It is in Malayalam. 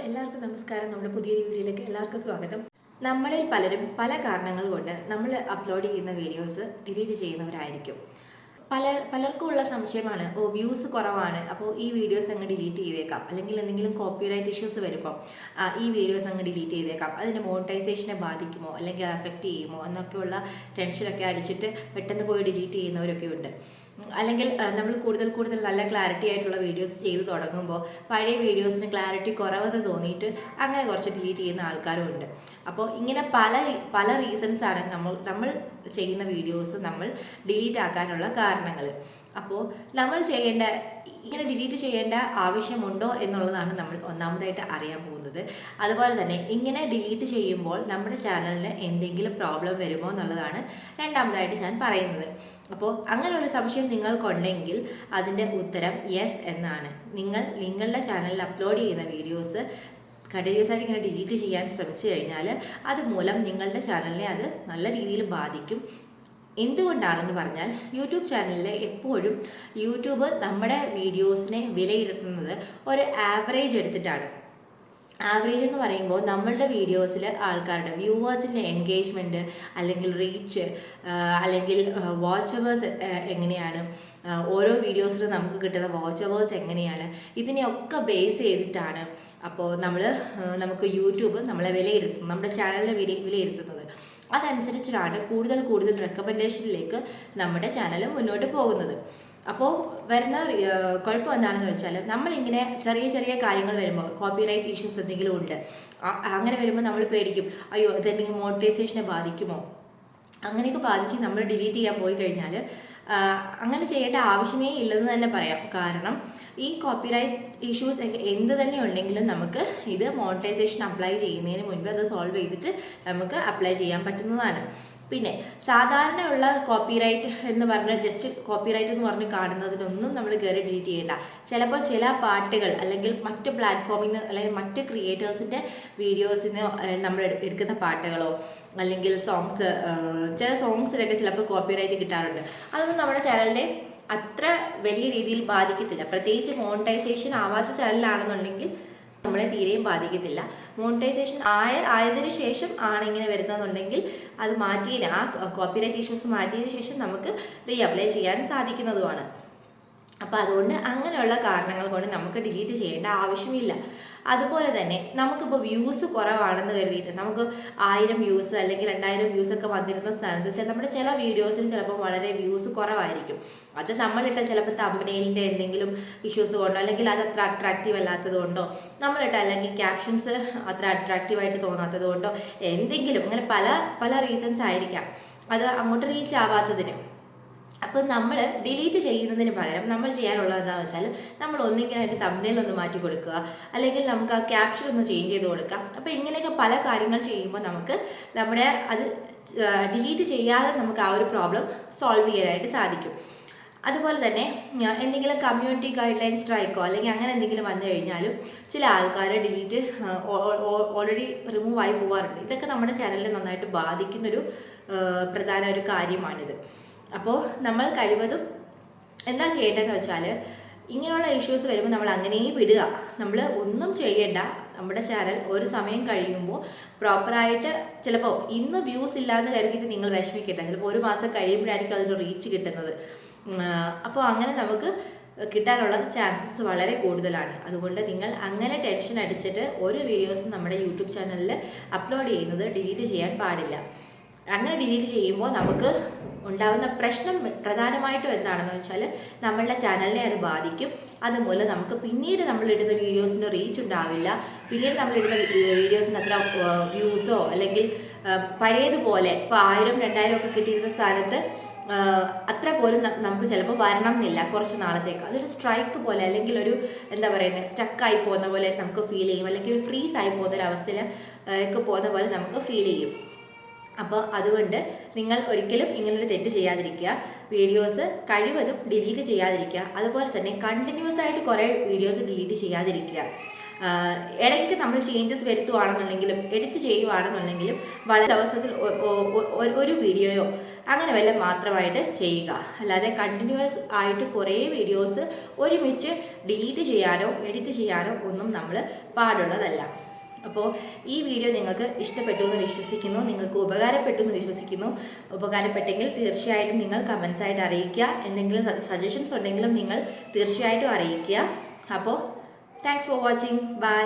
എല്ലാവർക്കും നമസ്കാരം. നമ്മുടെ പുതിയൊരു വീഡിയോയിലേക്ക് എല്ലാവർക്കും സ്വാഗതം. നമ്മളിൽ പലരും പല കാരണങ്ങൾ കൊണ്ട് നമ്മൾ അപ്ലോഡ് ചെയ്യുന്ന വീഡിയോസ് ഡിലീറ്റ് ചെയ്യുന്നവരായിരിക്കും. പലർക്കും ഉള്ള സംശയമാണ്, വ്യൂസ് കുറവാണ്, അപ്പോൾ ഈ വീഡിയോസ് അങ്ങ് ഡിലീറ്റ് ചെയ്തേക്കാം, അല്ലെങ്കിൽ എന്തെങ്കിലും കോപ്പിറൈറ്റ് ഇഷ്യൂസ് വരുമ്പോൾ ഈ വീഡിയോസ് അങ്ങ് ഡിലീറ്റ് ചെയ്തേക്കാം, അതിൻ്റെ മോണിറ്റൈസേഷനെ ബാധിക്കുമോ അല്ലെങ്കിൽ അഫക്റ്റ് ചെയ്യുമോ എന്നൊക്കെയുള്ള ടെൻഷനൊക്കെ അടിച്ചിട്ട് പെട്ടെന്ന് പോയി ഡിലീറ്റ് ചെയ്യുന്നവരൊക്കെ ഉണ്ട്. അല്ലെങ്കിൽ നമ്മൾ കൂടുതൽ നല്ല ക്ലാരിറ്റി ആയിട്ടുള്ള വീഡിയോസ് ചെയ്ത് തുടങ്ങുമ്പോൾ പഴയ വീഡിയോസിന് ക്ലാരിറ്റി കുറവെന്ന് തോന്നിയിട്ട് അങ്ങനെ കുറച്ച് ഡിലീറ്റ് ചെയ്യുന്ന ആൾക്കാരും ഉണ്ട്. അപ്പോൾ ഇങ്ങനെ പല റീസൺസാണ് നമ്മൾ ചെയ്യുന്ന വീഡിയോസ് നമ്മൾ ഡിലീറ്റ് ആക്കാനുള്ള കാരണങ്ങൾ. അപ്പോൾ നമ്മൾ ഇങ്ങനെ ഡിലീറ്റ് ചെയ്യേണ്ട ആവശ്യമുണ്ടോ എന്നുള്ളതാണ് നമ്മൾ ഒന്നാമതായിട്ട് അറിയാൻ പോകുന്നത്. അതുപോലെ തന്നെ ഇങ്ങനെ ഡിലീറ്റ് ചെയ്യുമ്പോൾ നമ്മുടെ ചാനലിന് എന്തെങ്കിലും പ്രോബ്ലം വരുമോ എന്നുള്ളതാണ് രണ്ടാമതായിട്ട് ഞാൻ പറയുന്നത്. അപ്പോൾ അങ്ങനെയുള്ള സംശയം നിങ്ങൾക്കുണ്ടെങ്കിൽ അതിൻ്റെ ഉത്തരം യെസ് എന്നാണ്. നിങ്ങളുടെ ചാനലിൽ അപ്ലോഡ് ചെയ്യുന്ന വീഡിയോസ് കണ്ടിന്യൂസ് ആയിട്ട് ഇങ്ങനെ ഡിലീറ്റ് ചെയ്യാൻ ശ്രമിച്ചു കഴിഞ്ഞാൽ അതുമൂലം നിങ്ങളുടെ ചാനലിനെ അത് നല്ല രീതിയിൽ ബാധിക്കും. എന്തുകൊണ്ടാണെന്ന് പറഞ്ഞാൽ യൂട്യൂബ് ചാനലിൽ എപ്പോഴും യൂട്യൂബ് നമ്മുടെ വീഡിയോസിനെ വിലയിരുത്തുന്നത് ഒരു ആവറേജ് എടുത്തിട്ടാണ്. ആവറേജ് എന്ന് പറയുമ്പോൾ നമ്മളുടെ വീഡിയോസിൽ ആൾക്കാരുടെ വ്യൂവേഴ്സിൻ്റെ എൻഗേജ്മെൻറ്റ് അല്ലെങ്കിൽ റീച്ച് അല്ലെങ്കിൽ വാച്ച് അവേഴ്സ് എങ്ങനെയാണ്, ഓരോ വീഡിയോസിലും നമുക്ക് കിട്ടുന്ന വാച്ച് അവേഴ്സ് എങ്ങനെയാണ്, ഇതിനെയൊക്കെ ബേസ് ചെയ്തിട്ടാണ് അപ്പോൾ നമുക്ക് യൂട്യൂബ് നമ്മളെ വിലയിരുത്തുന്നത്, നമ്മുടെ ചാനലിനെ വിലയിരുത്തുന്നത്. അതനുസരിച്ചിട്ടാണ് കൂടുതൽ റെക്കമെൻഡേഷനിലേക്ക് നമ്മുടെ ചാനൽ മുന്നോട്ട് പോകുന്നത്. അപ്പോൾ വരുന്ന കുഴപ്പം എന്താണെന്ന് വെച്ചാൽ, നമ്മളിങ്ങനെ ചെറിയ കാര്യങ്ങൾ വരുമ്പോൾ കോപ്പിറൈറ്റ് ഇഷ്യൂസ് എന്തെങ്കിലും ഉണ്ട്, അങ്ങനെ വരുമ്പോൾ നമ്മൾ പേടിക്കും, അയ്യോ ഇതെന്തെങ്കിലും മോണിറ്റൈസേഷനെ ബാധിക്കുമോ, അങ്ങനെയൊക്കെ ബാധിച്ച് നമ്മൾ ഡിലീറ്റ് ചെയ്യാൻ പോയി കഴിഞ്ഞാൽ അങ്ങനെ ചെയ്യേണ്ട ആവശ്യമേ ഇല്ലെന്ന് തന്നെ പറയാം. കാരണം ഈ കോപ്പിറൈറ്റ് ഇഷ്യൂസ് എന്ത് തന്നെ ഉണ്ടെങ്കിലും നമുക്ക് ഇത് മോണിറ്റൈസേഷൻ അപ്ലൈ ചെയ്യുന്നതിന് മുൻപ് അത് സോൾവ് ചെയ്തിട്ട് നമുക്ക് അപ്ലൈ ചെയ്യാൻ പറ്റുന്നതാണ്. പിന്നെ സാധാരണയുള്ള കോപ്പിറൈറ്റ് എന്ന് പറഞ്ഞാൽ ജസ്റ്റ് കോപ്പിറൈറ്റ് എന്ന് പറഞ്ഞ് കാണുന്നതിനൊന്നും നമ്മൾ കയറി ഡിലീറ്റ് ചെയ്യേണ്ട. ചിലപ്പോൾ ചില പാട്ടുകൾ അല്ലെങ്കിൽ മറ്റ് പ്ലാറ്റ്ഫോമിൽ നിന്ന് അല്ലെങ്കിൽ മറ്റ് ക്രിയേറ്റേഴ്സിൻ്റെ വീഡിയോസിൽ നിന്ന് നമ്മൾ എടുക്കുന്ന പാട്ടുകളോ അല്ലെങ്കിൽ ചില സോങ്സിനൊക്കെ ചിലപ്പോൾ കോപ്പിറൈറ്റ് കിട്ടാറുണ്ട്. അതൊന്നും നമ്മുടെ ചാനലിനെ അത്ര വലിയ രീതിയിൽ ബാധിക്കത്തില്ല. പ്രത്യേകിച്ച് മോണിറ്റൈസേഷൻ ആവാത്ത ചാനലാണെന്നുണ്ടെങ്കിൽ നമ്മളെ തീരെയും ബാധിക്കത്തില്ല. മോണിറ്റൈസേഷൻ ആയതിനു ശേഷം ആണ് ഇങ്ങനെ വരുന്നതെന്നുണ്ടെങ്കിൽ അത് ആ കോപ്പിറൈറ്റ് ഇഷ്യൂസ് മാറ്റിയതിനു ശേഷം നമുക്ക് അപ്ലൈ ചെയ്യാൻ സാധിക്കുന്നതുമാണ്. അപ്പോൾ അതുകൊണ്ട് അങ്ങനെയുള്ള കാരണങ്ങൾ കൊണ്ട് നമുക്ക് ഡിലീറ്റ് ചെയ്യേണ്ട ആവശ്യമില്ല. അതുപോലെ തന്നെ നമുക്കിപ്പോൾ വ്യൂസ് കുറവാണെന്ന് കരുതിയിട്ട് നമുക്ക് 1000 വ്യൂസ് അല്ലെങ്കിൽ 2000 വ്യൂസൊക്കെ വന്നിരുന്ന സ്ഥാനത്ത് നമ്മുടെ ചില വീഡിയോസിൽ ചിലപ്പോൾ വളരെ വ്യൂസ് കുറവായിരിക്കും. അത് നമ്മളിട്ട ചിലപ്പോൾ തമ്പനെയിലിൻ്റെ എന്തെങ്കിലും ഇഷ്യൂസ് കൊണ്ടോ അല്ലെങ്കിൽ അത് അത്ര അട്രാക്റ്റീവ് അല്ലാത്തത് കൊണ്ടോ അല്ലെങ്കിൽ ക്യാപ്ഷൻസ് അത്ര അട്രാക്റ്റീവായിട്ട് തോന്നാത്തത് കൊണ്ടോ എന്തെങ്കിലും അങ്ങനെ പല റീസൺസ് ആയിരിക്കാം അത് അങ്ങോട്ട് റീച്ച് ആവാത്തതിന്. അപ്പോൾ നമ്മൾ ഡിലീറ്റ് ചെയ്യുന്നതിന് പകരം നമ്മൾ ചെയ്യാനുള്ളത് എന്താണെന്ന് വെച്ചാൽ, നമ്മൾ ഒന്നെങ്കിൽ അതിൻ്റെ തമ്പനെയിൽ ഒന്ന് മാറ്റി കൊടുക്കുക, അല്ലെങ്കിൽ നമുക്ക് ആ ക്യാപ്ഷൻ ഒന്ന് ചേഞ്ച് ചെയ്ത് കൊടുക്കാം. അപ്പോൾ ഇങ്ങനെയൊക്കെ പല കാര്യങ്ങൾ ചെയ്യുമ്പോൾ നമുക്ക് അത് ഡിലീറ്റ് ചെയ്യാതെ നമുക്ക് ആ ഒരു പ്രോബ്ലം സോൾവ് ചെയ്യാനായിട്ട് സാധിക്കും. അതുപോലെ തന്നെ എന്തെങ്കിലും കമ്മ്യൂണിറ്റി ഗൈഡ് ലൈൻ സ്ട്രൈക്കോ അല്ലെങ്കിൽ അങ്ങനെ എന്തെങ്കിലും വന്നു കഴിഞ്ഞാലും ചില ആൾക്കാർ ഡിലീറ്റ് ഓൾറെഡി റിമൂവ് ആയി പോകാറുണ്ട്. ഇതൊക്കെ നമ്മുടെ ചാനലിനെ നന്നായിട്ട് ബാധിക്കുന്നൊരു പ്രധാന ഒരു കാര്യമാണിത്. അപ്പോൾ നമ്മൾ കഴിവതും എന്താ ചെയ്യേണ്ടതെന്ന് വെച്ചാൽ, ഇങ്ങനെയുള്ള ഇഷ്യൂസ് വരുമ്പോൾ നമ്മൾ അങ്ങനെ വിടുക, നമ്മൾ ഒന്നും ചെയ്യേണ്ട. നമ്മുടെ ചാനൽ ഒരു സമയം കഴിയുമ്പോൾ പ്രോപ്പറായിട്ട്, ചിലപ്പോൾ ഇന്ന് വ്യൂസ് ഇല്ലാന്ന് കരുതിയിട്ട് നിങ്ങൾ വിഷമിക്കട്ടെ, ചിലപ്പോൾ ഒരു മാസം കഴിയുമ്പോഴായിരിക്കും അതിന് റീച്ച് കിട്ടുന്നത്. അപ്പോൾ അങ്ങനെ നമുക്ക് കിട്ടാനുള്ള ചാൻസസ് വളരെ കൂടുതലാണ്. അതുകൊണ്ട് നിങ്ങൾ അങ്ങനെ ടെൻഷൻ അടിച്ചിട്ട് ഒരു വീഡിയോസും നമ്മുടെ യൂട്യൂബ് ചാനലിൽ അപ്ലോഡ് ചെയ്യുന്നത് ഡിലീറ്റ് ചെയ്യാൻ പാടില്ല. അങ്ങനെ ഡിലീറ്റ് ചെയ്യുമ്പോൾ നമുക്ക് ഉണ്ടാകുന്ന പ്രശ്നം പ്രധാനമായിട്ടും എന്താണെന്ന് വെച്ചാൽ, നമ്മളുടെ ചാനലിനെ അത് ബാധിക്കും. അതുമൂലം നമുക്ക് പിന്നീട് നമ്മളിടുന്ന വീഡിയോസിന് റീച്ച് ഉണ്ടാവില്ല. പിന്നീട് നമ്മളിടുന്ന വീഡിയോസിന് അത്ര വ്യൂസോ അല്ലെങ്കിൽ പഴയതുപോലെ ഇപ്പോൾ 1000 2000 ഒക്കെ കിട്ടിയിരുന്ന സ്ഥാനത്ത് അത്ര പോലും നമുക്ക് ചിലപ്പോൾ വരണം എന്നില്ല കുറച്ച് നാളത്തേക്ക്. അതൊരു സ്ട്രൈക്ക് പോലെ അല്ലെങ്കിൽ ഒരു എന്താ പറയുന്നത് സ്റ്റക്കായി പോകുന്ന പോലെ നമുക്ക് ഫീൽ ചെയ്യും, അല്ലെങ്കിൽ ഒരു ഫ്രീസ് ആയി പോകുന്നൊരവസ്ഥയിൽ ഒക്കെ പോകുന്ന പോലെ നമുക്ക് ഫീൽ ചെയ്യും. അപ്പോൾ അതുകൊണ്ട് നിങ്ങൾ ഒരിക്കലും ഇങ്ങനൊരു തെറ്റ് ചെയ്യാതിരിക്കുക. വീഡിയോസ് കഴിവതും ഡിലീറ്റ് ചെയ്യാതിരിക്കുക. അതുപോലെ തന്നെ കണ്ടിന്യൂസ് ആയിട്ട് കുറേ വീഡിയോസ് ഡിലീറ്റ് ചെയ്യാതിരിക്കുക. ഇടയ്ക്ക് നമ്മൾ ചേഞ്ചസ് വരുത്തുകയാണെന്നുണ്ടെങ്കിലും എഡിറ്റ് ചെയ്യുകയാണെന്നുണ്ടെങ്കിലും വളരെ ദിവസത്തിൽ ഒരു വീഡിയോയോ അങ്ങനെ വല്ല മാത്രമായിട്ട് ചെയ്യുക. അല്ലാതെ കണ്ടിന്യൂസ് ആയിട്ട് കുറേ വീഡിയോസ് ഒരുമിച്ച് ഡിലീറ്റ് ചെയ്യാനോ എഡിറ്റ് ചെയ്യാനോ ഒന്നും നമ്മൾ പാടുള്ളതല്ല. അപ്പോൾ ഈ വീഡിയോ നിങ്ങൾക്ക് ഇഷ്ടപ്പെട്ടു എന്ന് വിശ്വസിക്കുന്നു, നിങ്ങൾക്ക് ഉപകാരപ്പെട്ടു എന്ന് വിശ്വസിക്കുന്നു. ഉപകാരപ്പെട്ടെങ്കിൽ തീർച്ചയായിട്ടും നിങ്ങൾ കമൻസ് ആയിട്ട് അറിയിക്കുക. എന്തെങ്കിലും സജഷൻസ് ഉണ്ടെങ്കിലും നിങ്ങൾ തീർച്ചയായിട്ടും അറിയിക്കുക. അപ്പോൾ താങ്ക്സ് ഫോർ വാച്ചിങ്. ബൈ.